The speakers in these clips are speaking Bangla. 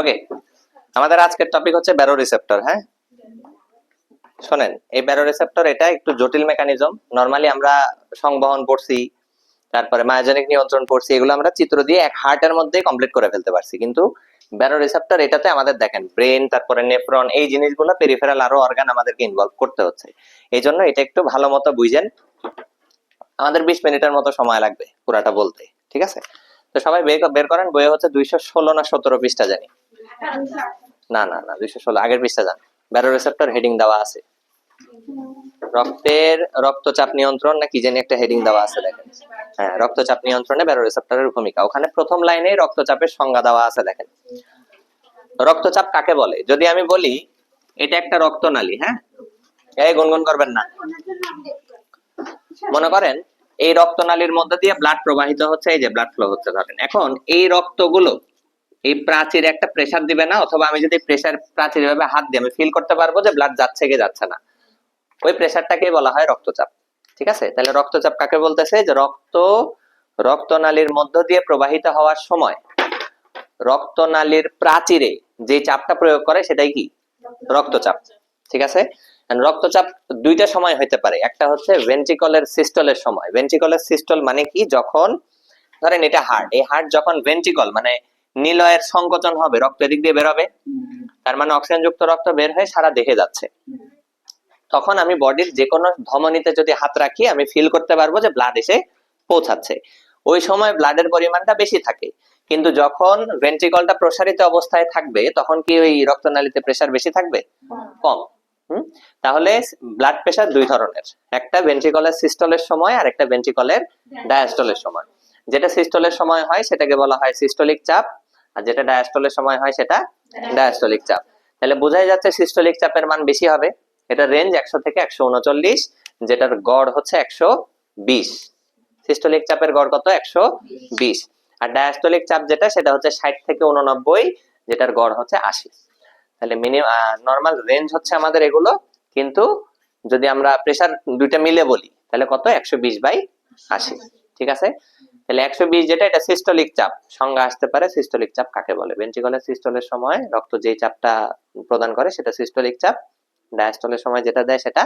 ওকে, আমাদের আজকের টপিক হচ্ছে ব্যারো রিসেপ্টর। হ্যাঁ, শোনেন, এই ব্যারো রিসেপ্টর এটা একটু জটিল মেকানিজম। নরমালি আমরা সংবহন পড়ছি, তারপরে মায়োজেনিক নিয়ন্ত্রণ পড়ছি, এগুলো আমরা চিত্র দিয়ে এক হার্টের মধ্যে কমপ্লিট করে ফেলতে পারছি। কিন্তু ব্যারো রিসেপ্টর এটাতে আমাদের দেখেন ব্রেন, তারপরে নেফ্রন, এই জিনিসগুলো পেরিফেরাল আরো অর্গান আমাদেরকে ইনভলভ করতে হচ্ছে। এই জন্য এটা একটু ভালো মতো বুঝেন। আমাদের 20 মিনিটের মতো সময় লাগবে পুরাটা বলতে, ঠিক আছে? তো সবাই বের করেন, বইয়ে হচ্ছে 216 না 17 পৃষ্ঠা জানি। না না না, 216 আগের পৃষ্ঠা জান। ব্যারো রিসেপ্টর হেডিং দেওয়া আছে, রক্তের রক্তচাপ নিয়ন্ত্রণ না কি জানি একটা হেডিং দেওয়া আছে, দেখেন। হ্যাঁ, রক্তচাপ নিয়ন্ত্রণে ব্যারো রিসেপ্টরের ভূমিকা। ওখানে প্রথম লাইনে রক্তচাপের সংজ্ঞা দেওয়া আছে, দেখেন। রক্তচাপ কাকে বলে? যদি আমি বলি এটা একটা রক্তনালী, হ্যাঁ, এই গুনগুন করবেন না। মনে করেন এই রক্তনালীর মধ্যে দিয়ে ব্লাড প্রবাহিত হচ্ছে, এই যে ব্লাড ফ্লো হচ্ছে ধরেন। এখন এই রক্তগুলো এই প্রাচীরে একটা প্রেসার দিবে না, অথবা আমি যদি প্রেসার প্রাচীর ভাবে হাত দিয়ে আমি ফিল করতে পারবো যে ব্লাড যাচ্ছে কি যাচ্ছে না, ওই প্রেসারটাকে বলা হয় রক্তচাপ। ঠিক আছে? তাহলে রক্তচাপ কাকে বলতেছে? যে রক্তনালীর মধ্য দিয়ে প্রবাহিত হওয়ার সময় রক্তনালীর প্রাচীরে যে চাপটা প্রয়োগ করে সেটাই কি? রক্তচাপ। ঠিক আছে? রক্তচাপ দুইটা সময় হইতে পারে। একটা হচ্ছে ভেন্ট্রিকলের সিস্টলের সময়। ভেন্ট্রিকলের সিস্টল মানে কি? যখন ধরেন এটা হার্ট, এই হার্ট যখন ভেন্ট্রিকল মানে নিলয়ের সংকোচন হবে, রক্ত এদিক দিয়ে বের হবে, তার মানে অক্সিজেন যুক্ত রক্ত বের হয়ে সারা দেহে যাচ্ছে, তখন আমি বডির যে কোনো ধমনীতে যদি হাত রাখি আমি ফিল করতে পারবো যে ব্লাড এসে পৌঁছাচ্ছে। ওই সময় ব্লাডের পরিমাণটা বেশি থাকে। কিন্তু যখন ভেন্ট্রিকলটা প্রসারিত অবস্থায় থাকবে তখন কি ওই রক্তনালীতে প্রেসার বেশি থাকবে? কম। তাহলে ব্লাড প্রেসার দুই ধরনের, একটা ভেন্ট্রিকলের সিস্টলের সময় আর একটা ভেন্ট্রিকলের ডায়াস্টলের সময়। যেটা সিস্টলের সময় হয় সেটাকে বলা হয় সিস্টোলিক চাপ, আর যেটা ডায়াস্টলের সময় হয় সেটা ডায়াস্টলিক চাপ। তাহলে বোঝাই যাচ্ছে সিস্টোলিক চাপের মান বেশি হবে। এটা রেঞ্জ 100 থেকে 139, যেটার গড় হচ্ছে 120। সিস্টোলিক চাপের গড় কত? 120। আর ডায়াস্টলিক চাপ যেটা, সেটা হচ্ছে 60 থেকে 89, যেটার গড় হচ্ছে 80। তাহলে নরমাল রেঞ্জ হচ্ছে আমাদের এগুলো। কিন্তু যদি আমরা প্রেসার দুইটা মিলে বলি তাহলে কত? 120/80। ঠিক আছে? তাহলে 120 যেটা, এটা সিস্টোলিক চাপ। সংজ্ঞা আসতে পারে সিস্টোলিক চাপ কাকে বলে। ভেন্ট্রিকলের সিস্টলের সময় রক্ত যে চাপটা প্রদান করে সেটা সিস্টোলিক চাপ, ডায়াস্টলের সময় যেটা দেয় সেটা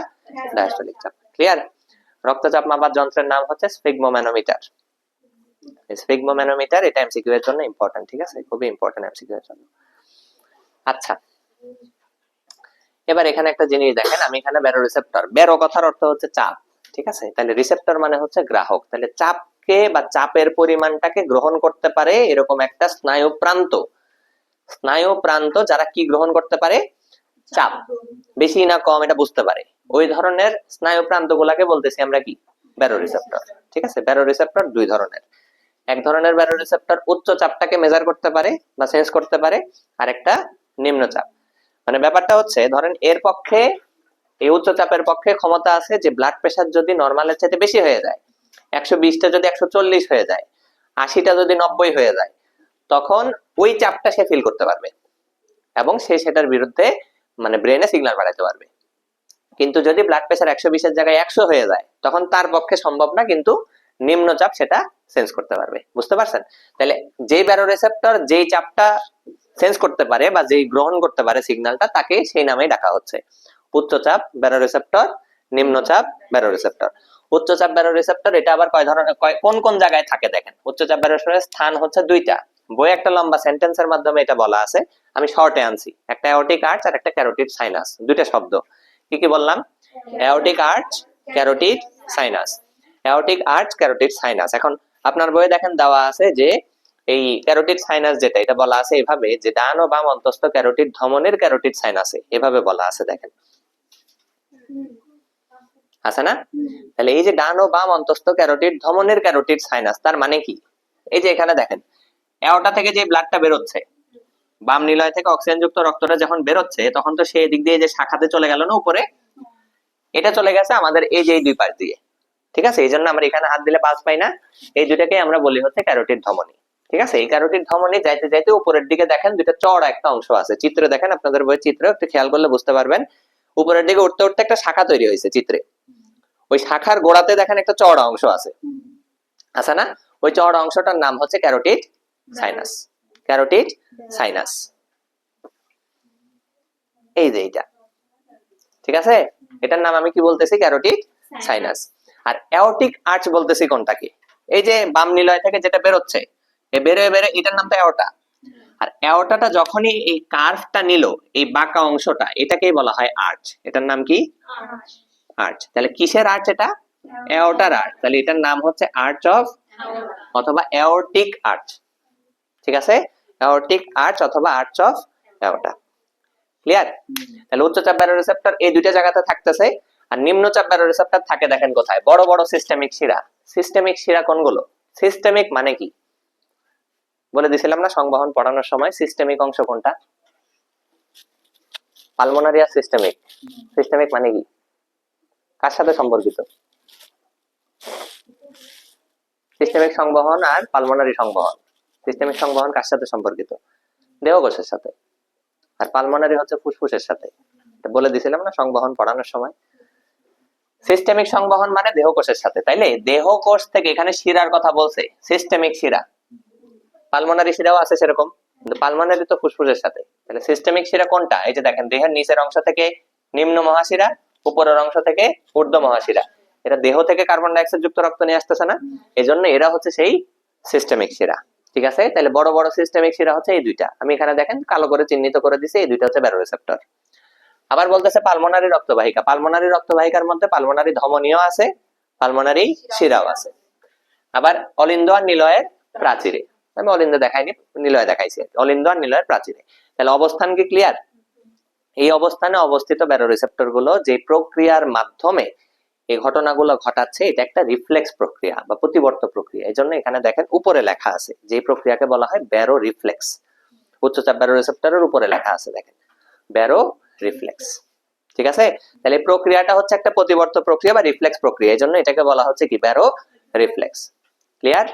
ডায়াস্টলিক চাপ। ক্লিয়ার? রক্তচাপ মাপার যন্ত্রের নাম হচ্ছে স্ফিগমোম্যানোমিটার। স্ফিগমোম্যানোমিটার, এটা এমসিকিউ এর জন্য ইম্পর্টেন্ট। ঠিক আছে? খুবই ইম্পর্টেন্ট এমসিকিউ এর জন্য। আচ্ছা, এবার এখানে একটা জিনিস দেখেন, আমি এখানে ব্যারো রিসেপ্টর, ব্যারো কথার অর্থ হচ্ছে চাপ। ঠিক আছে? তাহলে রিসেপ্টর মানে হচ্ছে গ্রাহক। তাহলে চাপকে বা চাপের পরিমাণটাকে গ্রহণ করতে পারে এরকম একটা স্নায়ু প্রান্ত যারা কি গ্রহণ করতে পারে? চাপ। বেশি না কম এটা বুঝতে পারে, ওই ধরনের স্নায়ু প্রান্ত গুলাকে বলতেছি আমরা কি? Barrow receptor. ঠিক আছে? ব্যারো রিসেপ্টর দুই ধরনের। এক ধরনের ব্যারো রিসেপ্টর উচ্চ চাপটাকে মেজার করতে পারে বা সেন্স করতে পারে, আর একটা নিম্ন চাপ। মানে ব্যাপারটা হচ্ছে ধরেন এর পক্ষে, এই উচ্চ চাপের পক্ষে ক্ষমতা আছে যে ব্লাড প্রেসার যদি নরমালের চাইতে বেশি হয়ে যায়, 120টা যদি 140 হয়ে যায়, 80টা যদি 90 হয়ে যায়, তখন ওই চাপটা সে ফিল করতে পারবে এবং সে সেটার বিরুদ্ধে মানে ব্রেনে সিগন্যাল পাঠাতে পারবে। কিন্তু যদি ব্লাড প্রেসার 120 এর জায়গায় 100 হয়ে যায় তখন তার পক্ষে সম্ভব না, কিন্তু নিম্নচাপ সেটা সেন্স করতে পারবে। বুঝতে পারছেন? তাহলে যে ব্যারো রিসেপ্টর যেই চাপটা সেন্স করতে পারে বা যেই গ্রহণ করতে পারে সিগন্যালটা, তাকে সেই নামেই ডাকা হচ্ছে উচ্চচাপ ব্যারো রিসেপ্টর, নিম্নচাপ ব্যারো রিসেপ্টর। উচ্চচাপ ব্যারো রিসেপ্টর এটা আবার কয় ধরনের, কোন কোন জায়গায় থাকে দেখেন। উচ্চচাপ ব্যারো রিসেপ্টরের স্থান হচ্ছে দুইটা। বই একটা লম্বা সেন্টেন্সের মাধ্যমে এটা বলা আছে, আমি শর্টে আনছি। একটা অ্যাওর্টিক আর্চ আর একটা ক্যারোটিড সাইনাস, দুইটা শব্দ। কি কি বললাম? Aortic arch, carotid sinus. Aortic arch, carotid sinus. এখন আপনার বইয়ে দেখেন দেওয়া আছে যে এই ক্যারোটিড সাইনাস যেটা, এটা বলা আছে এভাবে যে ডান ও বাম অন্তস্থ ক্যারোটিড ধমনীর ক্যারোটিড সাইনাসে, এভাবে বলা আছে দেখেন। আছে না? তাহলে এই যে ডান ও বাম অন্তস্থ ক্যারোটিড ধমনীর ক্যারোটিড সাইনাস, তার মানে কি? এই যে এখানে দেখেন অ্যাওর্টা থেকে যে ব্লাডটা বেরোচ্ছে, বাম নিলয় থেকে অক্সিজেন যুক্ত রক্তটা যখন বেরোচ্ছে তখন তো সেই দিক দিয়ে যে শাখাতে চলে গেল না উপরে, এটা চলে গেছে আমাদের এই যে দুই পাশ দিয়ে। ঠিক আছে? এই জন্য আমরা এখানে হাত দিলে পাস পাই না। এই দুটাকে আমরা বলি হচ্ছে ক্যারোটিড ধমনী। ঠিক আছে? এই ক্যারোটিড ধমনী যাইতে যাইতে উপরের দিকে দেখেন দুটো চওড়া একটা অংশ আছে, চিত্রে দেখেন, আপনাদের বইয়ের চিত্র একটু খেয়াল করলে বুঝতে পারবেন। উপরের দিকে উঠতে উঠতে একটা শাখা তৈরি হয়েছে চিত্রে, ওই শাখার গোড়াতে দেখেন একটা চওড়া অংশ আছে, আছে না? ওই চওড়া অংশটার নাম হচ্ছে ক্যারোটিড সাইনাস। ক্যারোটিড সাইনাস, এই যে এইটা, ঠিক আছে, এটার নাম আমি কি বলতেছি, ক্যারোটিড সাইনাস। আর অ্যাওর্টিক আর্চ বলতেছি কোনটাকে, এই যে বাম নিলয় থেকে যেটা বেরোচ্ছে, এই বেরোয় বেরোয়, এটার নাম তো অ্যাওর্টা। আর অ্যাওর্টাটা যখনই এই কার্ভটা নিল, এই বাঁকা অংশটা, এটাকেই বলা হয় আর্চ। এটার নাম কি, আর্চ। তাহলে কিসের আর্চ এটা, অ্যাওর্টার আর্চ। তাহলে এটার নাম হচ্ছে আর্চ অফ অথবা অ্যাওর্টিক আর্চ, ঠিক আছে, অ্যাওর্টিক আর্চ অথবা আর্চ অফ অ্যাওর্টা। ক্লিয়ার? তাহলে উচ্চচাপ ব্যারোরিসেপ্টর এই দুইটা জায়গাতে থাকতেছে, আর নিম্নচাপ ব্যারোরিসেপ্টর থাকে দেখেন কোথায়, বড় বড় সিস্টেমিক শিরা। সিস্টেমিক শিরা কোনগুলো, সিস্টেমিক মানে কি বলে দিছিলাম না সংবহন পড়ানোর সময়, সিস্টেমিক অংশ কোনটা, পালমোনারি আর সিস্টেমিক। সিস্টেমিক মানে কি, কার সাথে সম্পর্কিত, সিস্টেমিক সংবহন আর পালমোনারি সংবহন। সিস্টেমিক সংবহন কার সাথে সম্পর্কিত, দেহকোষের সাথে, আর পালমোনারি হচ্ছে ফুসফুসের সাথে। এটা বলে দিছিলাম না সংবহন পড়ানোর সময়। সিস্টেমিক সংবহন মানে দেহকোষের সাথে, তাইলে দেহকোষ থেকে এখানে শিরার কথা বলছে, সিস্টেমিক শিরা। পালমোনারি শিরাও আছে সেরকম, কিন্তু পালমোনারি তো ফুসফুসের সাথে। তাহলে সিস্টেমিক শিরা কোনটা, এই যে দেখেন দেহের নিচের অংশ থেকে নিম্ন মহাশিরা, উপরের অংশ থেকে ঊর্ধ্ব মহাশিরা। এটা দেহ থেকে কার্বন ডাই অক্সাইড যুক্ত রক্ত নিয়ে আসতেছে না, এজন্য এরা হচ্ছে সেই সিস্টেমিক শিরা, ঠিক আছে। তাহলে বড় বড় সিস্টেমিক শিরা হচ্ছে এই দুইটা, আমি এখানে দেখেন কালো করে চিহ্নিত করে দিছি, এই দুইটা হচ্ছে ব্যারোরিসেপ্টর। আবার বলতেছে পালমোনারি রক্তবাহিকা, পালমোনারি রক্তবাহিকার মধ্যে পালমোনারি ধমনীয় আছে, পালমোনারি শিরাও আছে। আবার অলিন্দ আর নিলয়ের প্রাচীরে, আমি অলিন্দ দেখাইনি, নিলয় দেখাইছি, অলিন্দ আর নিলয়ের প্রাচীরে। তাহলে অবস্থান কি ক্লিয়ার? এই অবস্থানে অবস্থিত ব্যারোরিসেপ্টর গুলো যে প্রক্রিয়ার মাধ্যমে এই ঘটনাগুলো ঘটাচ্ছে, এটা একটা রিফ্লেক্স প্রক্রিয়া বা প্রতিবর্ত প্রক্রিয়া। এই জন্য এখানে দেখেন উপরে লেখা আছে, যে প্রক্রিয়াকে বলা হয় ব্যারো রিফ্লেক্স। উচ্চচাপ ব্যারোরিসেপ্টরের উপরে লেখা আছে দেখেন, ব্যারো রিফ্লেক্স, ঠিক আছে। তাহলে এই প্রক্রিয়াটা হচ্ছে একটা প্রতিবর্ত প্রক্রিয়া বা রিফ্লেক্স প্রক্রিয়া, এই জন্য এটাকে বলা হচ্ছে কি, ব্যারো রিফ্লেক্স। ক্লিয়ার?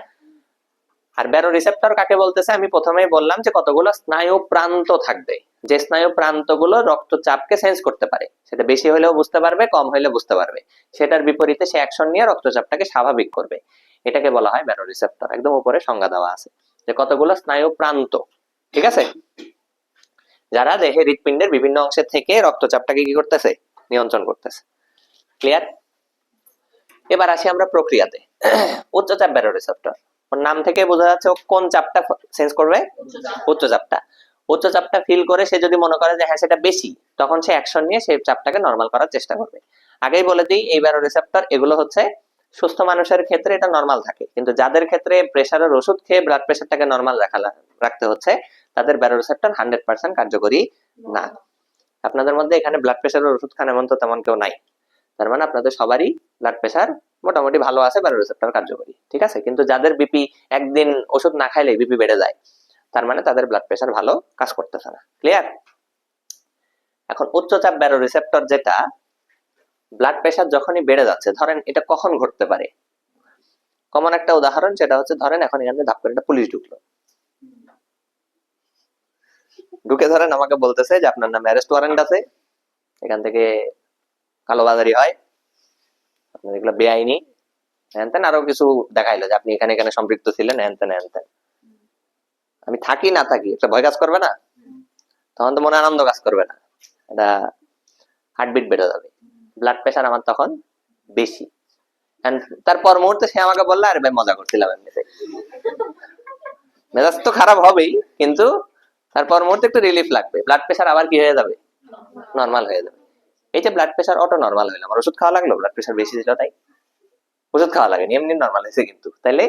আর ব্যারোরিসেপ্টর কাকে বলতেছে, আমি প্রথমেই বললাম যে কতগুলো স্নায়ু প্রান্ত থাকবে, যে স্নায়ু প্রান্তগুলো রক্তচাপকে সেন্স করতে পারে, সেটা বেশি হলেও বুঝতে পারবে, কম হইলে বুঝতে পারবে, সেটার বিপরীতে সে অ্যাকশন নিয়ে রক্তচাপটাকে স্বাভাবিক করবে, এটাকে বলা হয় ব্যারোরিসেপ্টর। একদম উপরে সংজ্ঞা দেওয়া আছে যে কতগুলো স্নায়ু প্রান্ত, ঠিক আছে, যারা দেহে হৃৎপিণ্ডের বিভিন্ন অংশে থেকে রক্তচাপটাকে কি করতেছে, নিয়ন্ত্রণ করতেছে। ক্লিয়ার? এবার আসি আমরা প্রক্রিয়াতে। উচ্চচাপ ব্যারোরিসেপ্টর, ওর নাম থেকে বোঝা যাচ্ছে ও কোন চাপটা সেন্স করবে, উচ্চচাপটা। উচ্চচাপটা ফিল করে সে যদি মনে করে যে হ্যাঁ সেটা বেশি, তখন সে অ্যাকশন নিয়ে সেই চাপটাকে নরমাল করার চেষ্টা করবে। আগেই বলে দিই, এই ব্যারোরিসেপ্টর এগুলো হচ্ছে সুস্থ মানুষের ক্ষেত্রে এটা নরমাল থাকে, কিন্তু যাদের ক্ষেত্রে প্রেসারের ওষুধ খেয়ে ব্লাড প্রেসারটাকে নরমাল রাখতে হচ্ছে, তাদের ব্যারোরিসেপ্টর 100% কার্যকরী না। আপনাদের মধ্যে এখানে ব্লাড প্রেসারের ওষুধ খান এমন তো তেমন কেউ নাই, তার মানে আপনাদের সবারই ব্লাড প্রেসার মোটামুটি ভালো আছে, ব্যারোরিসেপ্টর কার্যকরী, ঠিক আছে। কিন্তু যাদের বিপি একদিন ওষুধ না খাইলে বিপি বেড়ে যায়, তার মানে তাদের ব্লাড প্রেসার ভালো কাজ করতেছে না। ক্লিয়ার? এখন উচ্চচাপ ব্যারোরিসেপ্টর যেটা, ব্লাড প্রেসার যখনই বেড়ে যাচ্ছে, ধরেন এটা কখন ঘটতে পারে, কমন একটা উদাহরণ সেটা হচ্ছে, ধরেন এখন এখানে ধাপ করে একটা পুলিশ ঢুকলো, ঢুকে ধরেন আমাকে বলতেছে যে আপনার নামে অ্যারেস্ট ওয়ারেন্ট আছে, এখান থেকে কালোবাজারি হয়, আপনার এগুলো বেআইনি, হ্যান আরো কিছু দেখাইলো যে আপনি এখানে এখানে সম্পৃক্ত ছিলেন, হ্যান। আমি থাকি না থাকি, একটা ভয় কাজ করবে না, তখন তো মনে আনন্দ কাজ করবে না, এটা হার্টবিট বেড়ে যাবে, ব্লাড প্রেশার আমার তখন বেশি। তারপর মুহূর্তে সে আমাকে বললো আরে ভাই মজা করছিলাম এমনিতে, মেজাজ তো খারাপ হবেই, কিন্তু তারপর মুহূর্তে একটু রিলিফ লাগবে, ব্লাড প্রেশার আবার কি হয়ে যাবে, নর্মাল হয়ে যাবে। এই যে ব্লাড প্রেশার অটো নর্মাল হইলো, আমার ওষুধ খাওয়া লাগলো, ব্লাড প্রেশার বেশি ছিল তাই ওষুধ খাওয়া লাগেনি, এমনি নর্মাল হয়েছে কিন্তু। তাইলে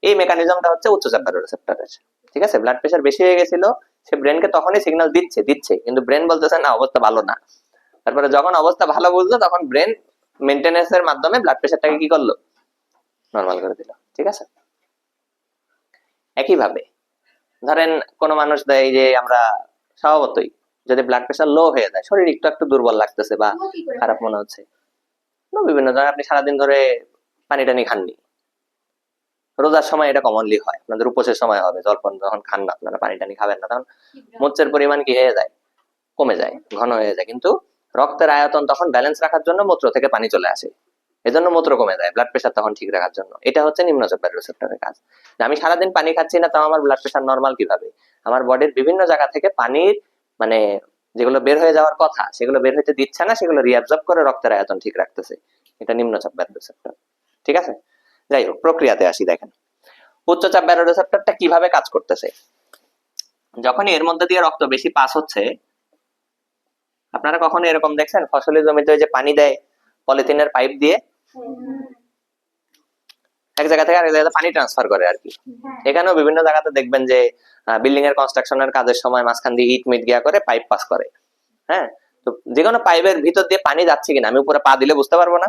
এই মেকানিজমটা হচ্ছে উচ্চচাপ ব্যারোরিসেপ্টরের, ঠিক আছে। ব্লাড প্রেশার বেশি হয়ে গেছিল, সে ব্রেনকে তখনই সিগন্যাল দিচ্ছে, কিন্তু ব্রেন বলতেছে না অবস্থা ভালো না। তারপরে যখন অবস্থা ভালো বুঝলো, তখন ব্রেন মেইনটেনেন্সের মাধ্যমে ব্লাড প্রেশারটাকে কি করলো, নর্মাল করে দিল, ঠিক আছে। একইভাবে ধরেন কোন মানুষ দেয় যে আমরা স্বভাবতই যদি ব্লাড প্রেশার লো হয়ে যায়, শরীর একটু একটু দুর্বল লাগতেছে বা খারাপ মনে হচ্ছে, বিভিন্ন ধরেন আপনি সারাদিন ধরে পানি টানি খাননি, রোজার সময় এটা কমনলি হয়, আপনাদের উপোসের সময় হবে, জলপান যখন খান না আপনারা, পানি টানি খাবেন না, তখন মূত্রের পরিমাণ কি হয়ে যায়, কমে যায়, ঘন হয়ে যায়, কিন্তু রক্তের আয়তন তখন ব্যালেন্স রাখার জন্য মূত্র থেকে পানি চলে আসে, এজন্য মূত্র কমে যায়, ব্লাড প্রেশার তখন ঠিক রাখার জন্য। এটা হচ্ছে নিম্নচাপ ব্যারোরিসেপ্টরের কাজ। আমি সারাদিন পানি খাচ্ছি না, তাও আমার ব্লাড প্রেশার নর্মাল কিভাবে? আমার বডির বিভিন্ন জায়গা থেকে পানির মানে যেগুলো বের হয়ে যাওয়ার কথা সেগুলো বের হইতে দিচ্ছে না, সেগুলো রিঅ্যাবজর্ব করে রক্তের আয়তন ঠিক রাখতেছে। এটা নিম্নচাপ ব্যারোরিসেপ্টর। ঠিক আছে, যাই হোক প্রক্রিয়াতে আসি। দেখেন উচ্চচাপ ব্যারোরিসেপ্টরটা কিভাবে কাজ করতেছে। যখন এর মধ্যে দিয়ে রক্ত বেশি পাস হচ্ছে, আপনারা কখনো এরকম দেখছেন ফসলি জমিতে যে পানি দেয় পলিথিনের পাইপ দিয়ে, এক জায়গা থেকে আরেক জায়গায় পানি ট্রান্সফার করে আর কি। এখানেও বিভিন্ন জায়গাতে দেখবেন যে বিল্ডিং এর কনস্ট্রাকশনের কাজের সময় মাঝখান দিয়ে ইট মিট গিয়া করে পাইপ পাস করে। হ্যাঁ, তো যে কোনো পাইপের ভিতর দিয়ে পানি যাচ্ছে কিনা আমি উপরে পা দিলে বুঝতে পারবো না।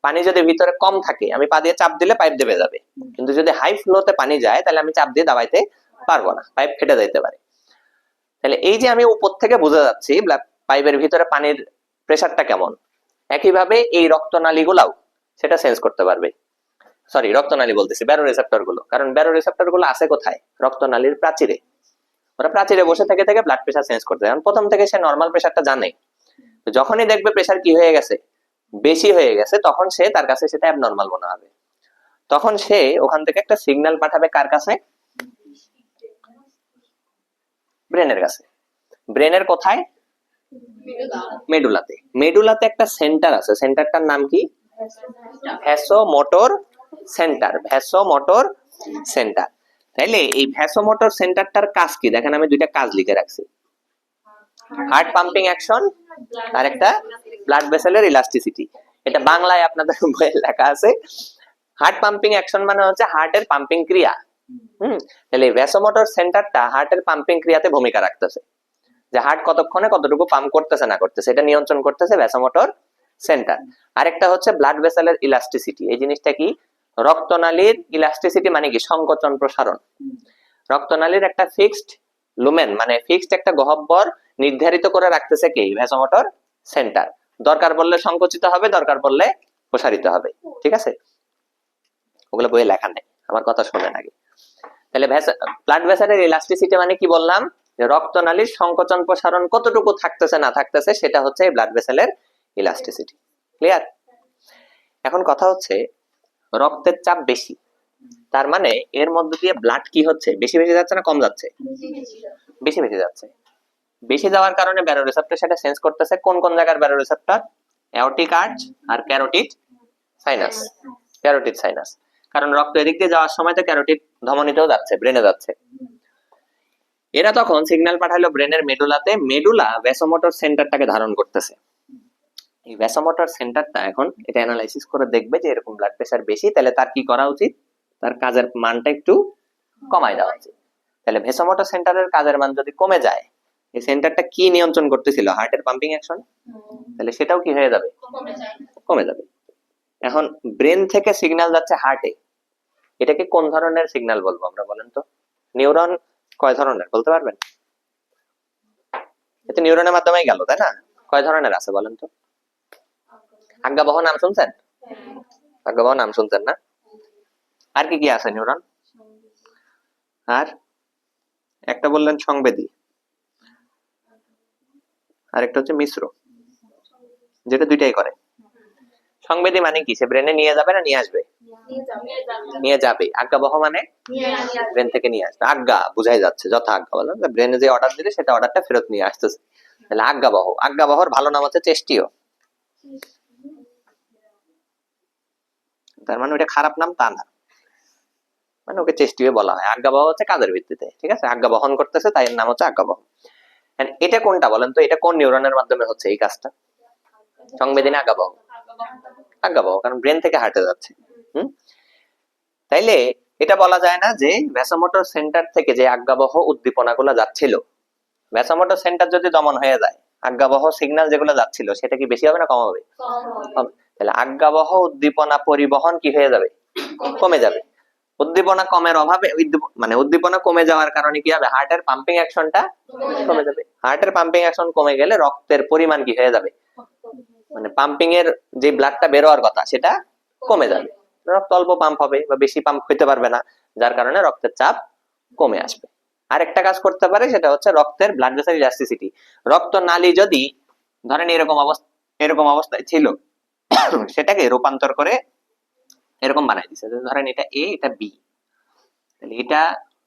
পানি যদি ভিতরে কম থাকে আমি পা দিয়ে চাপ দিলে পাইপ দেবে যাবে, কিন্তু যদি হাই ফ্লোতে পানি যায় তাহলে আমি চাপ দিয়ে দাবাইতে পারবো না, পাইপ ফেটে যেতে পারে। তাহলে এই যে আমি উপর থেকে বুঝে যাচ্ছি পাইপের ভিতরে পানির প্রেসারটা কেমন, একইভাবে এই রক্তনালী গুলাও সেটা সেন্স করতে পারবে। সরি, রক্তনালী বলতেছি, ব্যারোরিসেপ্টর গুলো। কারণ ব্যারোরিসেপ্টর গুলো আছে কোথায়? রক্তনালীর প্রাচীরে। ওরা প্রাচীরে বসে থেকে থেকে ব্লাড প্রেসার সেন্স করতে যায়। প্রথম থেকে সে নর্মাল প্রেসারটা জানে, যখনই দেখবে প্রেসার কি হয়ে গেছে, বেশি হয়ে গেছে, তখন সে তার কাছে সেটা অ্যাবনর্মাল মনে হবে। তখন সে ওখান থেকে একটা সিগন্যাল পাঠাবে কার কাছে? ব্রেনের কাছে। ব্রেনের কোথায়? মেডুলাতে। মেডুলাতে একটা সেন্টার আছে, সেন্টারটার নাম কি? Vasomotor centre. Vasomotor centre. তাইলে এই ভ্যাসোমোটর সেন্টারটার কাজ কি? দেখেন আমি দুইটা কাজ লিখে রাখছি, হার্ট পাম্পিং অ্যাকশন আর একটা ব্লাড ভেসেলের ইলাস্টিসিটি। এটা বাংলায় আপনাদের বইয়ে লেখা আছে। হার্ট পাম্পিং অ্যাকশন মানে হচ্ছে হার্টের পাম্পিং ক্রিয়া। তাহলে ভ্যাসোমোটর সেন্টারটা হার্টের পাম্পিং ক্রিয়াতে ভূমিকা রাখতেছে, যে হার্ট কতক্ষণে কতটুকু পাম্প করতেছে না করতেছে এটা নিয়ন্ত্রণ করতেছে ভ্যাসোমোটর সেন্টার। আরেকটা হচ্ছে ব্লাড ভেসেলের ইলাস্টিসিটি। এই জিনিসটা কি? রক্তনালীর ইলাস্টিসিটি মানে কি? সংকোচন প্রসারণ। রক্তনালীর একটা ফিক্সড লুমেন মানে ফিক্সড একটা গহ্বর নির্ধারিত করে রাখতেছে কি? Vasomotor centre. দরকার পড়লে সংকুচিত হবে, দরকার পড়লে প্রসারিত হবে। ঠিক আছে, ওগুলো বইয়ে লেখা নেই, আমার কথা শোনেন আগে। তাহলে ব্লাড ভেসেলের ইলাস্টিসিটি মানে কি বললাম? যে রক্তনালীর সংকোচন প্রসারণ কতটুকু থাকতেছে না থাকতেছে সেটা হচ্ছে ব্লাড ভেসেলের ইলাস্টিসিটি। ক্লিয়ার? এখন কথা হচ্ছে রক্তের চাপ বেশি, তার মানে এর মধ্যে দিয়ে ব্লাড কি হচ্ছে? বেশি বেশি যাচ্ছে না কম যাচ্ছে? বেশি বেশি যাচ্ছে। বেশি যাওয়ার কারণে ব্যারোরিসেপ্টর সেটা সেন্স করতেছে। কোন কোন জায়গার ব্যারোরিসেপ্টর? অ্যাওর্টিক আর্চ আর ক্যারোটিড সাইনাস। ক্যারোটিড সাইনাস, কারণ রক্ত এদিক দিয়ে যাওয়ার সময় তো ক্যারোটিড ধমনীতেও যাচ্ছে, ব্রেনে যাচ্ছে। এরা তখন সিগন্যাল পাঠালো ব্রেনের মেডুলাতে। মেডুলা ভ্যাসোমোটর সেন্টারটাকে ধারণ করতেছে। এই ভ্যাসোমোটর সেন্টারটা এখন এটা অ্যানালাইসিস করে দেখবে যে এরকম ব্লাড প্রেসার বেশি, তাহলে তার কি করা উচিত? তার কাজের মানটা একটু কমায় দেওয়া উচিত। তাহলে ভ্যাসোমোটর সেন্টারের কাজের মান যদি কমে যায়, এই সেন্টারটা কি নিয়ন্ত্রণ করতেছিল? হার্টের পাম্পিং অ্যাকশন। তাহলে সেটাও কি হয়ে যাবে? কমে যাবে। এখন ব্রেন থেকে সিগন্যাল যাচ্ছে হার্টে, এটাকে কোন ধরনের সিগন্যাল বলবো আমরা বলেন তো? নিউরন কয় ধরনের বলতে পারবেন? এটা নিউরনের মাধ্যমেই গেল, তাই না? কয় ধরনের আছে বলেন তো? আজ্ঞাবহ নাম শুনছেন? আজ্ঞাবহ নাম শুনছেন না? আর কি কি আছে নিউরন? আর একটা বললেন সংবেদী, আর একটা হচ্ছে মিশ্র, যেটা দুইটাই করে। সংবেদী মানে কি? সে ব্রেনে নিয়ে যাবে না নিয়ে আসবে? নিয়ে যাবে। আজ্ঞাবহ মানে ব্রেন থেকে নিয়ে আসবে। আজ্ঞা বুঝাই যাচ্ছে, যথা আজ্ঞা বলেন, ব্রেনে যে অর্ডার দিলে সেটা অর্ডারটা ফেরত নিয়ে আসতেছে। তাহলে আজ্ঞাবহ। আজ্ঞাবহর ভালো নাম হচ্ছে চেষ্টীয়। তার মানে ওটা খারাপ নাম তা না, মানে ওকে চেষ্টীয় বলা হয়। আজ্ঞাবহ হচ্ছে কাজের ভিত্তিতে। ঠিক আছে, আজ্ঞা বহন করতেছে তাই এর নাম হচ্ছে আজ্ঞাবহ। এটা কোনটা বলেন তো? এটা কোন নিউরনের মাধ্যমে হচ্ছে এই কাজটা? সংবেদী না আজ্ঞাবহ? আজ্ঞাবহ, কারণ ব্রেন থেকে হার্টে যাচ্ছে। তাইলে এটা বলা যায় না যে ভ্যাসোমোটর সেন্টার থেকে যে আজ্ঞাবহ উদ্দীপনা গুলো যাচ্ছিল, ভ্যাসোমোটর সেন্টার যদি দমন হয়ে যায়, আজ্ঞাবহ সিগন্যাল যেগুলো যাচ্ছিল সেটা কি বেশি হবে না কম হবে? তাহলে আজ্ঞাবহ উদ্দীপনা পরিবহন কি হয়ে যাবে? কমে যাবে। উদ্দীপনা কমের অভাবে মানে উদ্দীপনা কমে যাওয়ার কারণে কি হবে? হার্টের পাম্পিং অ্যাকশনটা কমে যাবে। হার্টের পাম্পিং অ্যাকশন কমে গেলে রক্তের পরিমাণ কি হয়ে যাবে? মানে পাম্পিং এর যে ব্লাডটা বের হওয়ার কথা সেটা কমে যাবে। রক্ত অল্প পাম্প হবে বা বেশি পাম্প হইতে পারবে না, যার কারণে রক্তের চাপ কমে আসবে। আরেকটা কাজ করতে পারে, সেটা হচ্ছে রক্তের ব্লাড ভেসেল ইলাস্টিসিটি। রক্ত নালী যদি ধরেন এরকম অবস্থায় ছিল, সেটাকে রূপান্তর করে এরকম বানাই দিছে। ধরেন এটা এ, এটা বি, তাহলে এটা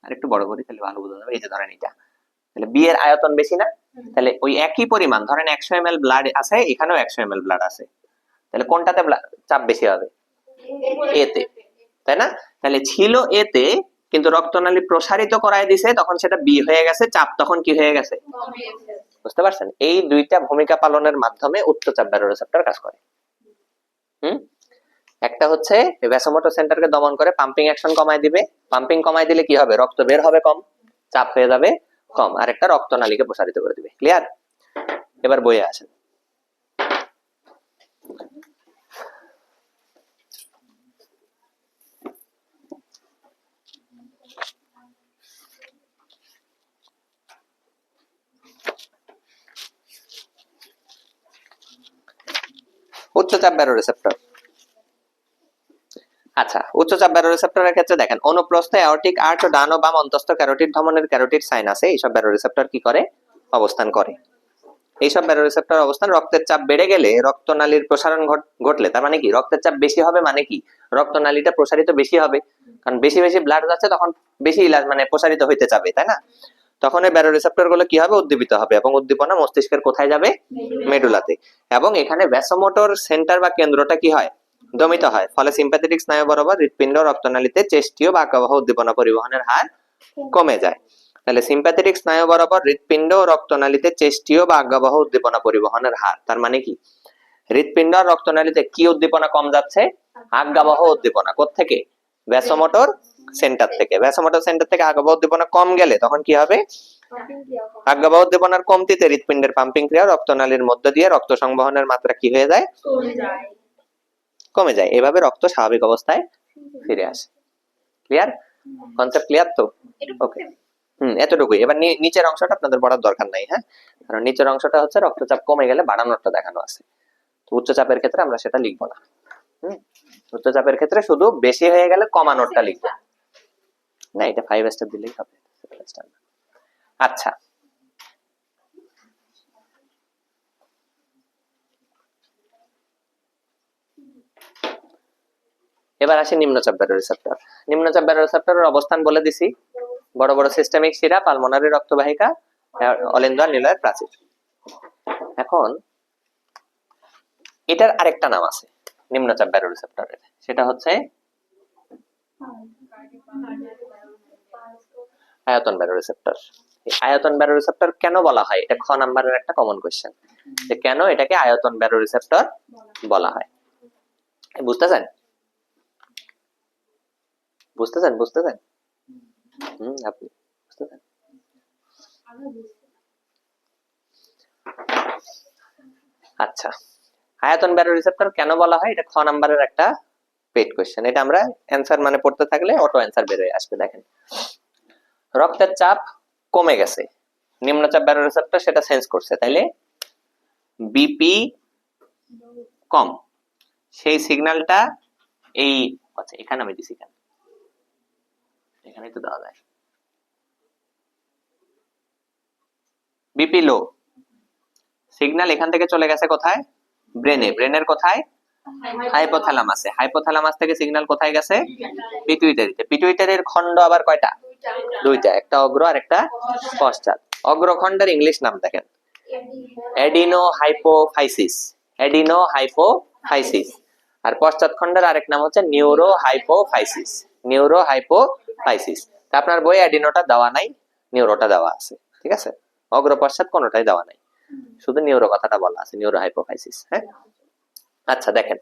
আরেকটু বড় করি তাহলে ভালো বোঝা যাবে। এই যে ধরেন এটা, তাহলে বি এর আয়তন বেশি না? তাহলে ওই একই পরিমাণ ধরেন 100 ml ব্লাড আছে, এখানেও 100 ml ব্লাড আছে, তাহলে কোনটাতে চাপ বেশি হবে? এতে, তাই না? তাহলে ছিল এতে, কিন্তু রক্তনালী প্রসারিত করায় দিছে, তখন সেটা বি হয়ে গেছে, চাপ তখন কি হয়ে গেছে? বুঝতে পারছেন? এই দুইটা ভূমিকা পালনের মাধ্যমে উচ্চচাপ ব্যারোরেসেপ্টর কাজ করে। একটা হচ্ছে ভ্যাসোমোটর সেন্টারকে দমন করে পাম্পিং অ্যাকশন কমায় দিবে। পাম্পিং কমায় দিলে কি হবে? রক্ত বের হবে কম, চাপ হয়ে যাবে কম। আর একটা রক্তনালীকে প্রসারিত করে দিবে। ক্লিয়ার? এবার বইয়ে আসেন। উচ্চচাপ ব্যারোরেসেপ্টর। আচ্ছা, উচ্চচাপ ব্যারোরেসেপ্টরের ক্ষেত্রে দেখেন, অনুপ্রস্থ অ্যাওর্টিক আর্চ ও ডান ও বাম অন্তস্থ ক্যারোটিড ধমনের ক্যারোটিড সাইন আছে, এইসব ব্যারোরেসেপ্টর কি করে? অবস্থান করে। এইসব ব্যারোরেসেপ্টর অবস্থান, রক্তের চাপ বেড়ে গেলে রক্তনালীর প্রসারণ ঘটলে, তার মানে কি? রক্তের চাপ বেশি হবে মানে কি? রক্তনালীটা প্রসারিত বেশি হবে, কারণ বেশি বেশি ব্লাড যাচ্ছে, তখন বেশি মানে প্রসারিত হইতে চাবে, তাই না? তখন এই ব্যারোরেসেপ্টর গুলো কি হবে? উদ্দীপিত হবে, এবং উদ্দীপনা মস্তিষ্কের কোথায় যাবে? মেডুলাতে। এবং এখানে ভ্যাসোমোটর সেন্টার বা কেন্দ্রটা কি হয়? দমিত হয়। ফলে সিম্প্যাথেটিক স্নায়ু বরাবর হৃৎপিণ্ড রক্তনালীতে চেষ্টীয় বা আজ্ঞাবহ উদ্দীপনা পরিবহনের হার কমে যায়। তাহলে সিম্প্যাথেটিক স্নায়ু বরাবর হৃৎপিণ্ড ও রক্তনালীতে চেষ্টীয় বা আজ্ঞাবহ উদ্দীপনা পরিবহনের হার, তার মানে কি? হৃৎপিণ্ড আর রক্তনালীতে কি উদ্দীপনা কম যাচ্ছে? আজ্ঞাবহ উদ্দীপনা। কোত্থেকে? ভ্যাসোমোটর সেন্টার থেকে। ভ্যাসোমোটর সেন্টার থেকে আজ্ঞাবহ উদ্দীপনা কম গেলে তখন কি হবে? আজ্ঞাবহ উদ্দীপনার কমতিতে হৃৎপিণ্ডের পাম্পিং ক্রিয়া রক্তনালীর মধ্য দিয়ে রক্ত সংবহনের মাত্রা কি হয়ে যায়? কমে যায়। এভাবে রক্ত স্বাভাবিক অবস্থায় ফিরে আসে। ক্লিয়ার? কনসেপ্ট ক্লিয়ার তো? ওকে, এতটুকুই। এবার নিচের অংশটা আপনাদের পড়ার দরকার নাই, হ্যাঁ, কারণ নিচের অংশটা হচ্ছে রক্তচাপ কমে গেলে বাড়ানোরটা দেখানো আছে। তো উচ্চচাপের ক্ষেত্রে আমরা সেটা লিখবো না। উচ্চচাপের ক্ষেত্রে শুধু বেশি হয়ে গেলে কমানোরটা লিখবো। না, এটা 5 স্টার দিলেই হবে। আচ্ছা, এবার আসি নিম্নচাপ ব্যারোরেসেপ্টর। নিম্নচাপ ব্যারোরেসেপ্টরের অবস্থান বলে দিছি, বড় বড় সিস্টেমিক শিরা, পালমোনারি রক্তবাহিকা, অলিন্দ নিলয়ের প্রাচীর। এখন এটার আরেকটা নাম আছে নিম্নচাপ ব্যারোরেসেপ্টরের, সেটা হচ্ছে আয়তন ব্যারোরেসেপ্টর। আয়তন ব্যারোরেসেপ্টর কেন বলা হয়? এটা খ নাম্বারের একটা কমন কোশ্চেন, যে কেন এটাকে আয়তন ব্যারোরেসেপ্টর বলা হয়। বুঝতেছেন? বুঝতেছেন? বুঝতেছেন? আপনি বুঝতেছেন? আচ্ছা, আয়তন ব্যারোরেসেপ্টর কেন বলা হয়? এটা খ নাম্বারের একটা পেড কোশ্চেন। এটা আমরা অ্যানসার মানে পড়তে থাকলে অটো অ্যানসার বের হয়ে আসবে। দেখেন, রক্তের চাপ কমে গেছে, নিম্নচাপ ব্যারোরেসেপ্টর সেটা সেন্স করছে, তাইলে বিপি কম, সেই সিগন্যালটা এই, আচ্ছা এখানে আমি দিছি, এখানেই তো দেওয়া যায়। বিপি লো, সিগন্যাল এখান থেকে চলে গেছে কোথায়? ব্রেনে। ব্রেনের কোথায়? হাইপোথ্যালামাসে। হাইপোথ্যালামাস থেকে সিগন্যাল কোথায় গেছে? পিটুইটারিতে। পিটুইটারির খণ্ড আবার কয়টা? দুইটা, একটা অগ্র আর একটা পশ্চাৎ। অগ্রখণ্ডের ইংলিশ নাম দেখেন, এডিনো হাইপোফাইসিস। Adenohypophysis. আর পশ্চাৎ খণ্ডের আরেক নাম হচ্ছে নিউরো হাইপোফাইসিস। Neuro hypophysis. আপনার বই এডিনোটা দেওয়া নাই, নিউরোটা দেওয়া আছে, ঠিক আছে? অগ্র পশ্চাৎ কোনোটাই দেওয়া নাই, শুধু নিউরো কথাটা বলা আছে, নিউরো হাইপোফাইসিস। হ্যাঁ, আচ্ছা দেখেন,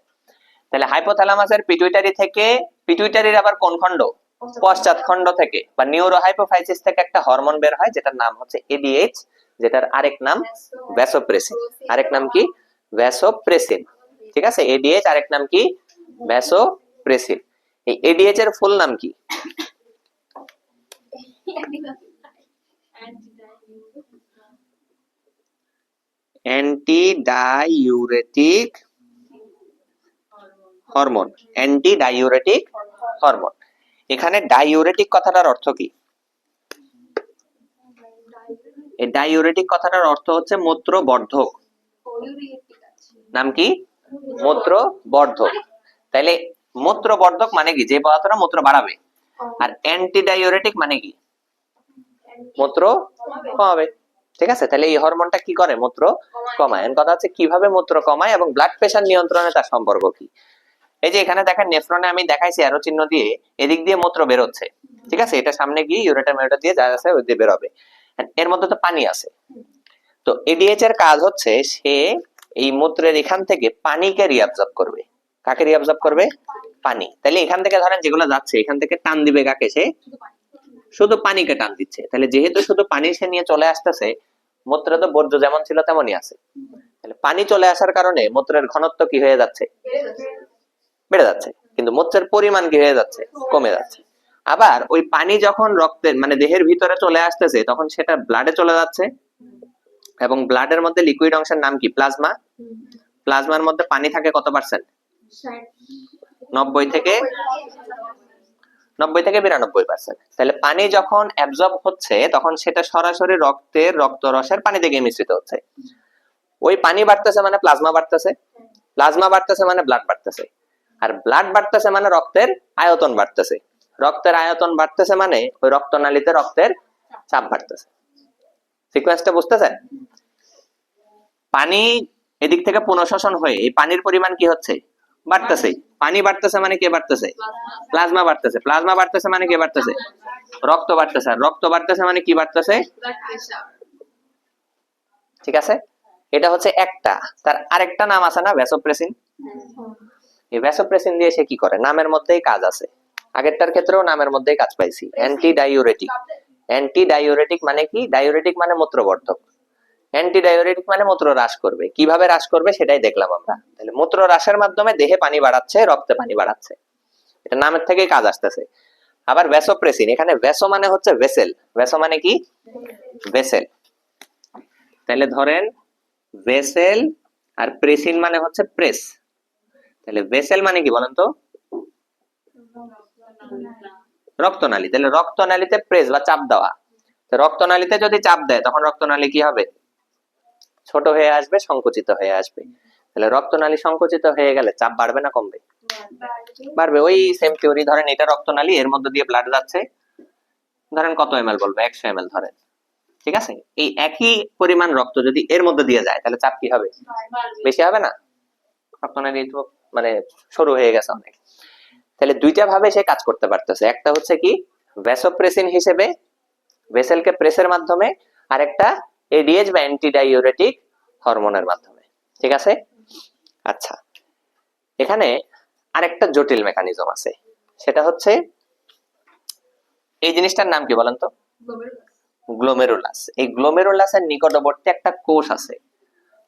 তাহলে হাইপোথ্যালামাসের পিটুইটারি থেকে, পিটুইটারির আবার কোন খণ্ড? পশ্চাৎ খণ্ড থেকে বা নিউরো হাইপোফাইসিস থেকে একটা হরমোন বের হয়, যেটার নাম হচ্ছে এডিএইচ, যেটার আরেক নাম ভ্যাসোপ্রেসিন। আরেক নাম কি? ভ্যাসোপ্রেসিন। ঠিক আছে, এডিএইচ আরেক নাম কি? ভ্যাসোপ্রেসিন। এই এডিএইচ এর ফুল নাম কি? Anti diuretic hormone. Anti diuretic hormone. এখানে ডাইউরেটিক কথাটার অর্থ কি? এই ডাইউরেটিক কথাটার অর্থ হচ্ছে মূত্রবর্ধক। নাম কি? মূত্রবর্ধক। তাইলে মূত্রবর্ধক মানে কি, যে পদার্থটা মূত্র বাড়াবে। আর অ্যান্টি ডাইউরেটিক মানে কি, মূত্র কমাবে। ঠিক আছে, তাহলে এই হরমোনটা কি করে, মূত্র কমায়। এখন কথা হচ্ছে কিভাবে মূত্র কমায় এবং ব্লাড প্রেশার নিয়ন্ত্রণে তার সম্পর্ক কি। এই যে এখানে দেখেন নেফ্রনে আমি দেখাইছি অ্যারো চিহ্ন দিয়ে, এদিক দিয়ে মূত্র বের হচ্ছে। ঠিক আছে, এটা সামনে গিয়ে ইউরেটার মেরুটা দিয়ে যা আছে ওই দিয়ে বের হবে। এর মধ্যে তো পানি আছে। তো এডিএইচ এর কাজ হচ্ছে সে এই মূত্রের এখান থেকে পানিকে রিঅ্যাবজর্ব করবে। কাকে রিঅ্যাবজর্ব করবে, পানি। তাহলে এখান থেকে ধরেন যেগুলো যাচ্ছে এখান থেকে টান দিবে কাকে, সে শুধু পানিকে টান দিচ্ছে। তাহলে যেহেতু শুধু পানি সে নিয়ে চলে আসতেছে, মূত্রে তো বর্জ্য যেমন ছিল তেমনই আছে। তাহলে পানি চলে আসার কারণে মূত্রের ঘনত্ব কি হয়ে যাচ্ছে, বেড়ে যাচ্ছে, কিন্তু মূত্রের পরিমাণ কি হয়ে যাচ্ছে, কমে যাচ্ছে। আবার ওই পানি যখন রক্তের মানে দেহের ভিতরে চলে আসতেছে তখন সেটা ব্লাডে চলে যাচ্ছে, এবং ব্লাডের মধ্যে লিকুইড অংশের নাম কি, প্লাজমা। প্লাজমার মধ্যে পানি থাকে কত পার্সেন্ট, 90 থেকে 92%। তাহলে পানি যখন অ্যাবজর্ব হচ্ছে তখন সেটা সরাসরি রক্তের রক্তরসের পানিতে গিয়ে মিশ্রিত হচ্ছে। ওই পানি বাড়তেছে মানে প্লাজমা বাড়তেছে, প্লাজমা বাড়তেছে মানে ব্লাড বাড়তেছে, আর ব্লাড বাড়তেছে মানে রক্তের আয়তন বাড়তেছে, রক্তের আয়তন বাড়তেছে মানে ওই রক্তনালীতে রক্তের চাপ বাড়তেছে। সিকোয়েন্সটা বুঝতেছেন? পানি এদিক থেকে পুনঃশোষণ হয়ে এই পানির পরিমাণ কি হচ্ছে, বাড়তেছে। পানি বাড়তেছে মানে কে বাড়তেছে, প্লাজমা বাড়তেছে, প্লাজমা বাড়তেছে মানে কে বাড়তেছে, রক্ত বাড়তেছে, আর রক্ত বাড়তেছে মানে কি বাড়তেছে, ঠিক আছে। এটা হচ্ছে একটা। তার আরেকটা নাম আছে না, ভ্যাসোপ্রেসিন। এই ভ্যাসোপ্রেসিন দিয়ে সে কি করে, নামের মধ্যেই কাজ আছে। আগেরটার ক্ষেত্রেও নামের মধ্যেই কাজ পাইছি, অ্যান্টি ডাইউরেটিক। অ্যান্টি ডাইউরেটিক মানে কি, ডাইউরেটিক মানে মূত্রবর্ধক, অ্যান্টি ডাইউরেটিক মানে মূত্র হ্রাস করবে। কিভাবে হ্রাস করবে সেটাই দেখলাম আমরা। তাহলে মূত্র হ্রাসের মাধ্যমে দেহে পানি বাড়াচ্ছে, রক্তে পানি বাড়াচ্ছে, এটা নামের থেকেই কাজ আসতেছে। আবার ভ্যাসোপ্রেসিন, এখানে ভ্যাসো মানে হচ্ছে ভেসেল, ভ্যাসো মানে কি, ভেসেল। তাহলে ধরেন ভেসেল আর প্রেসিন মানে হচ্ছে প্রেস। তাহলে ভেসেল মানে কি বলেন তো, রক্তনালী। তাহলে রক্তনালীতে প্রেস বা চাপ দেওয়া। রক্তনালীতে যদি চাপ দেয় তখন রক্তনালী কি হবে, ছোট হয়ে আসবে, সংকুচিত হয়ে আসবে। তাহলে রক্তনালী সংকুচিত হয়ে গেলে চাপ বাড়বে না কমবে, বাড়বে। ওই সেম থিওরি, ধরেন এটা রক্তনালী, এর মধ্যে দিয়ে ব্লাড যাচ্ছে, ধরেন কত এমএল বলবো, 100 এমএল ধরেন। ঠিক আছে, এই একই পরিমাণ রক্ত যদি এর মধ্যে দিয়ে যায় তাহলে চাপ কি হবে, বেশি হবে না, রক্তনালী তো মানে সরু হয়ে গেছে অনেক। তাহলে দুইটা ভাবে সে কাজ করতে পারতেছে, একটা হচ্ছে কি ভ্যাসোপ্রেসিন হিসেবে ভেসেলকে প্রেসের মাধ্যমে, আর একটা এডিএইচ বা অ্যান্টি ডাইউরেটিক হরমোনের মাধ্যমে। ঠিক আছে, আচ্ছা। এখানে আরেকটা জটিল মেকানিজম আছে, সেটা হচ্ছে এই জিনিসটার নাম কি বলেন তো, গ্লোমেরুলাস। এই গ্লোমেরুলাসের নিকটবর্তী একটা কোষ আছে,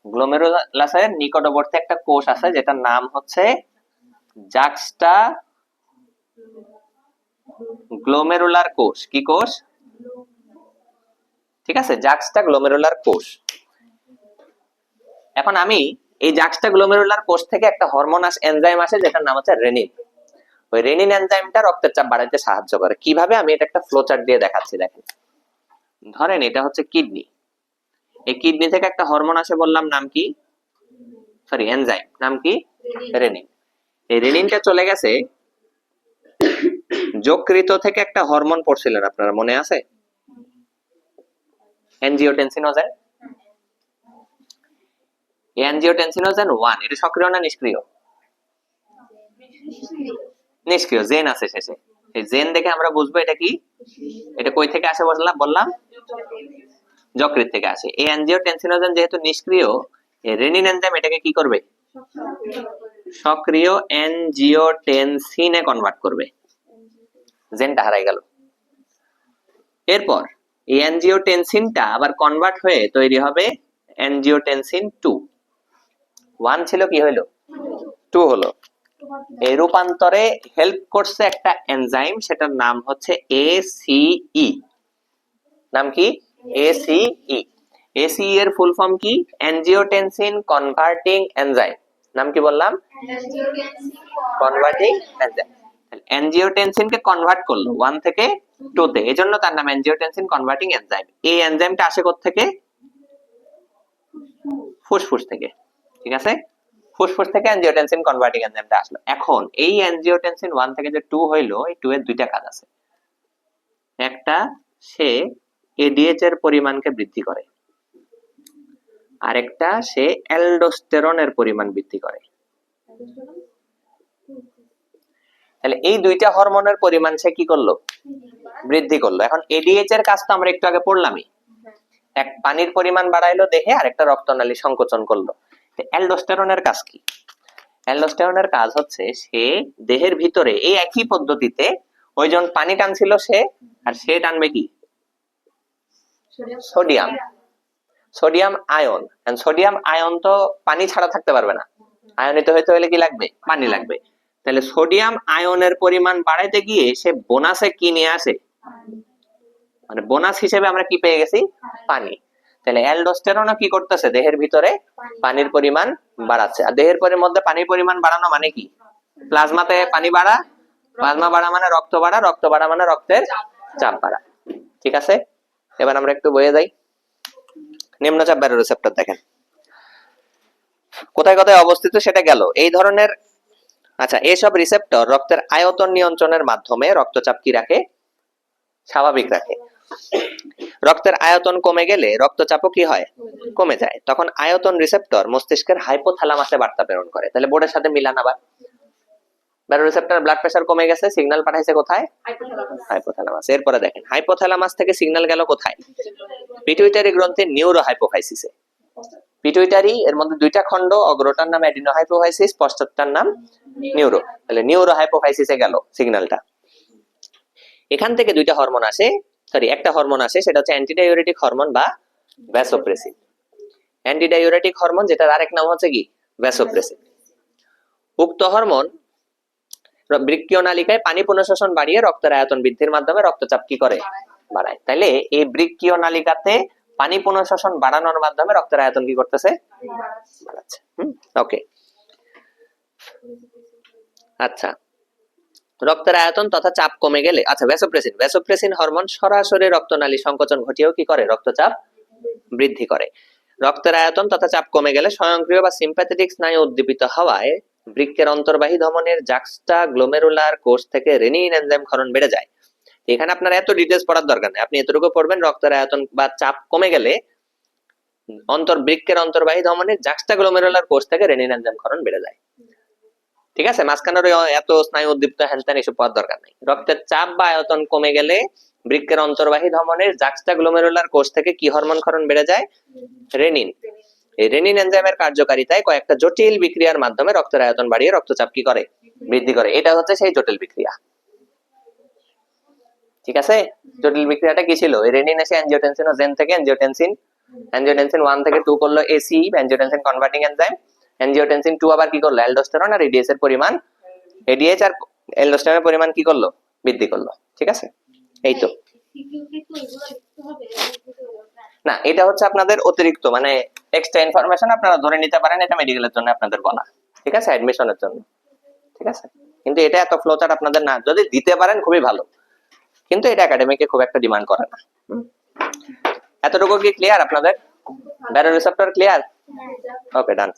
গ্লোমেরুলাসের নিকটবর্তী একটা কোষ আছে যেটার নাম হচ্ছে জাক্সটা গ্লোমেরুলার কোষ। কি কোষ, ঠিক আছে, জাক্সটা গ্লোমেরুলার কোষ। এখন আমি এই জাক্সটা গ্লোমেরুলার কোষ থেকে একটা হরমোন এনজাইম আসে যেটার নাম হচ্ছে রেনিন। ওই রেনিন এনজাইমটা রক্তের চাপ বাড়াতে সাহায্য করে। কিভাবে, আমি এটা একটা ফ্লোচার্ট দিয়ে দেখাচ্ছি। দেখেন, ধরেন এটা হচ্ছে কিডনি, এই কিডনি থেকে একটা হরমোন আসে, বললাম নাম কি, সরি এনজাইম, নাম কি, রেনিন। এই রেনিনটা চলে গেছে, যকৃত থেকে একটা হরমোন পড়ছিলেন আপনারা, মনে আছে, অ্যানজিওটেনসিনোজেন। অ্যানজিওটেনসিনোজেন 1, এটা সক্রিয় না নিষ্ক্রিয়, নিষ্ক্রিয়, জেন আছে শেষে। এই জেন দেখে আমরা বুঝবো এটা কি, এটা কই থেকে আসে বললাম, যকৃত থেকে আসে। এই অ্যানজিওটেনসিনোজেন যেহেতু নিষ্ক্রিয়, এই রেনিন এনজাইম এটাকে কি করবে, সক্রিয় অ্যানজিওটেনসিনে কনভার্ট করবে, জেনটা হারাই গেল। এরপর এই অ্যানজিওটেনসিনটা আবার কনভার্ট হয়ে তৈরি হবে অ্যানজিওটেনসিন 2। 1 ছিল, কি হইলো, 2 হলো। এই রূপান্তরে হেল্প করছে একটা এনজাইম, সেটার নাম হচ্ছে এসিই। নাম কি, এসিই। এসিই এর ফুল ফর্ম কি, অ্যানজিওটেনসিন কনভার্টিং এনজাইম। নাম কি বললাম, কনভার্টিং এনজাইম। অ্যানজিওটেনসিন কে কনভার্ট করলো 1 থেকে 2 তে, এজন্য তার নাম অ্যানজিওটেনসিন কনভার্টিং এনজাইম। এই এনজাইমটা আসে কোথা থেকে, ফুসফুস থেকে। ঠিক আছে, ফুসফুস থেকে অ্যানজিওটেনসিন কনভার্টিং এনজাইমটা আসলো। এখন এই অ্যানজিওটেনসিন 1 থেকে যে 2 হইলো, এই 2 এর দুইটা কাজ আছে। একটা, সে এডিএইচ এর পরিমাণকে বৃদ্ধি করে, আরেকটা সে অ্যালডোস্টেরনের পরিমাণ বৃদ্ধি করে। তাহলে এই দুইটা হরমোনের পরিমাণ সে কি করলো? বৃদ্ধি করলো। এখন এডিএইচ এর কাজ তো আমরা একটু আগে পড়লামই, এক পানির পরিমাণ বাড়াইলো দেহে, আর একটা রক্তনালী সংকোচন করলো। অ্যালডোস্টেরনের কাজ কি? অ্যালডোস্টেরনের কাজ হচ্ছে সে দেহের ভিতরে এই একই পদ্ধতিতে ওই যখন পানি টানছিল সে, আর সে টানবে কি? Sodium, sodium ion. Sodium ion তো পানি ছাড়া থাকতে পারবে না, আয়নিত হইতে হলে কি লাগবে? পানি লাগবে। তাহলে সোডিয়াম আয়নের পরিমাণ বাড়াইতে গিয়ে সে বোনাসে কি নিয়ে আসে? মানে বোনাস হিসেবে আমরা কি পেয়ে গেছি? পানি। তাহলে অ্যালডোস্টেরনও কি করতেছে? দেহের ভিতরে পানির পরিমাণ বাড়াচ্ছে। আর দেহের মধ্যে পানির পরিমাণ বাড়ানো মানে কি? প্লাজমাতে পানি বাড়া, প্লাজমা বাড়া মানে রক্ত বাড়া, রক্ত বাড়া মানে রক্তের চাপ বাড়া। ঠিক আছে, এবার আমরা একটু বইয়ে যাই। নিম্নচাপ ব্যারোরিসেপ্টর দেখেন কোথায় কোথায় অবস্থিত সেটা গেল। এই ধরনের, আচ্ছা, এইসব রিসেপ্টর রক্তের আয়তন নিয়ন্ত্রণের মাধ্যমে রক্তচাপ কি রাখে? স্বাভাবিক রাখে। রক্তের আয়তন কমে গেলে রক্তচাপও কি হয়? কমে যায়। তখন আয়তন রিসেপ্টর মস্তিষ্কের হাইপোথ্যালামাসে বার্তা প্রেরণ করে। তাহলে বোর্ডের সাথে মিলান আবার। ব্যারোরিসেপ্টর ব্লাড প্রেসার কমে গেছে, সিগন্যাল পাঠাইছে কোথায়? হাইপোথ্যালামাস। এরপরে দেখেন হাইপোথ্যালামাস থেকে সিগন্যাল গেল কোথায়? পিটুইটারি গ্রন্থির নিউরো হাইপোফাইসিসে। পিটুইটারি এর মধ্যে দুইটা খণ্ড, অগ্রটার নাম অ্যাডিনো হাইপোফাইসিস, পশ্চাৎটার নাম নিউরো। তাহলে নিউরো হাইপোফাইসিসে গেল সিগন্যালটা। এখান থেকে দুইটা হরমোন আসে, সরি একটা হরমোন আসে, সেটা হচ্ছে অ্যান্টিডাইউরেটিক হরমোন বা ভ্যাসোপ্রেসিন। অ্যান্টিডাইউরেটিক হরমোন, যেটার আরেক নাম হচ্ছে কি? ভ্যাসোপ্রেসিন। উক্ত হরমোন বৃক্কীয় নালিকায় পানি পুনঃশোষণ বাড়িয়ে রক্তের আয়তন বৃদ্ধির মাধ্যমে রক্তচাপ কি করে? বাড়ায়। তাইলে এই বৃক্কীয় নালিকাতে পানি পুনঃশোষণ বাড়ানোর মাধ্যমে রক্তের আয়তন কি করতেছে? বাড়াচ্ছে। ওকে, আচ্ছা, রক্তের আয়তন তথা চাপ কমে গেলে, আচ্ছা, ভ্যাসোপ্রেসিন, ভ্যাসোপ্রেসিন হরমোন সরাসরি রক্তনালী সংকোচন ঘটিয়েও কি করে? রক্তচাপ বৃদ্ধি করে। রক্তের আয়তন তথা চাপ কমে গেলে স্বয়ংক্রিয় বা সিম্প্যাথেটিক স্নায়ু উদ্দীপিত হওয়ায় বৃক্কের অন্তর্বাহী ধমনীর জাক্সটা গ্লোমেরুলার কোষ থেকে রেনিন এনজাইম ক্ষরণ বেড়ে যায়। এখানে আপনার এত ডিটেইলস পড়ার দরকার নেই, আপনি এতটুকু পড়বেন, রক্তের আয়তন বা চাপ কমে গেলে বৃক্কের অন্তর্বাহী ধমনীর জাক্সটা গ্লোমেরুলার কোষ থেকে রেনিন এনজাইম ক্ষরণ বেড়ে যায়। ঠিক আছে, মাঝখানের এত স্নায়ু উদ্দীপ্ত হ্যানত্যান এসব পড়ার দরকার নেই। রক্তের চাপ বা আয়তন কমে গেলে বৃক্কের অন্তর্বাহী ধমনীর জাক্সটা গ্লোমেরুলার কোষ থেকে কি হরমোন ক্ষরণ বেড়ে যায়? রেনিন। এই রেনিন এনজাইমের কার্যকারিতায় কয়েকটা জটিল বিক্রিয়ার মাধ্যমে রক্তের আয়তন বাড়িয়ে রক্তচাপ কি করে? বৃদ্ধি করে। এটা হচ্ছে সেই জটিল বিক্রিয়া। ঠিক আছে, জটিল বিক্রিয়াটা কি ছিল? এই রেনিন এসে অ্যানজিওটেনসিনোজেন থেকে অ্যানজিওটেনসিন 1 থেকে 2 করলো AC, angiotensin converting enzyme. Angiotensin 2 আবার কি করলো? অ্যালডোস্টেরন আর এডিএইচ এর পরিমাণ, এডিএইচ আর অ্যালডোস্টেরনের পরিমাণ কি করলো? বৃদ্ধি করলো। ঠিক আছে, এই তো। না, এটা হচ্ছে আপনাদের অতিরিক্ত, মানে এক্সট্রা ইনফরমেশন আপনারা ধরে নিতে পারেন, এটা মেডিকেলের জন্য আপনাদের বলা। ঠিক আছে, অ্যাডমিশনের জন্য। ঠিক আছে, কিন্তু এটা এত ফ্লোচার্ট আপনাদের না, যদি দিতে পারেন খুবই ভালো, কিন্তু এটা একাডেমিকে খুব একটা ডিমান্ড করে না। এতটুকু কি ক্লিয়ার আপনাদের? Baroreceptor clear? ওকে, ডান।